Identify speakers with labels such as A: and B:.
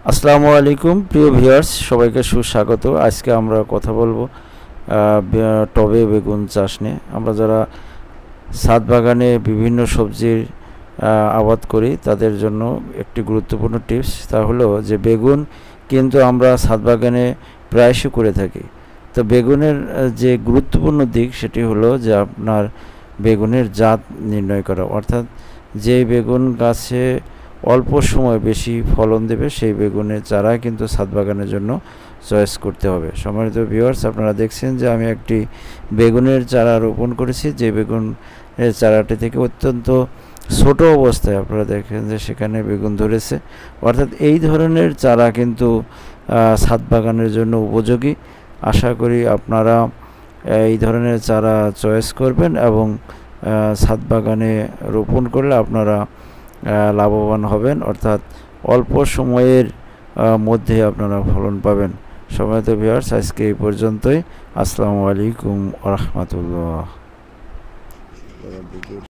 A: আসসালামু আলাইকুম প্রিয় ভিউয়ার্স, সবাইকে সুস্বাগত। আজকে আমরা কথা বলবো টবে বেগুন চাষ নিয়ে। আমরা যারা ছাদ বাগানে বিভিন্ন সবজির আবাদ করি তাদের জন্য একটি গুরুত্বপূর্ণ টিপস, তা হলো যে বেগুন কিন্তু আমরা ছাদ বাগানে প্রায়শই করে থাকি। তো বেগুনের যে গুরুত্বপূর্ণ দিক সেটি হলো যে আপনার বেগুনের জাত নির্ণয় করা, অর্থাৎ যে বেগুন গাছে অল্প সময় বেশি ফলন দেবে সেই বেগুনের চারা কিন্তু ছাদ বাগানের জন্য চয়েস করতে হবে। সম্মানিত ভিউয়ার্স, আপনারা দেখছেন যে আমি একটি বেগুনের চারা রোপণ করেছি, যে বেগুনের চারাটি থেকে অত্যন্ত ছোট অবস্থায় আপনারা দেখেন যে সেখানে বেগুন ধরেছে। অর্থাৎ এই ধরনের চারা কিন্তু ছাদ বাগানের জন্য উপযোগী। আশা করি আপনারা এই ধরনের চারা চয়েস করবেন এবং ছাদ বাগানে রোপণ করলে আপনারা লাভবান হবেন, অর্থাৎ অল্প সময়ের মধ্যে আপনারা ফলন পাবেন। সম্মানিত ভিউয়ার্স, আজকে এই পর্যন্তই। আসসালামু আলাইকুম ওয়া রাহমাতুল্লাহ।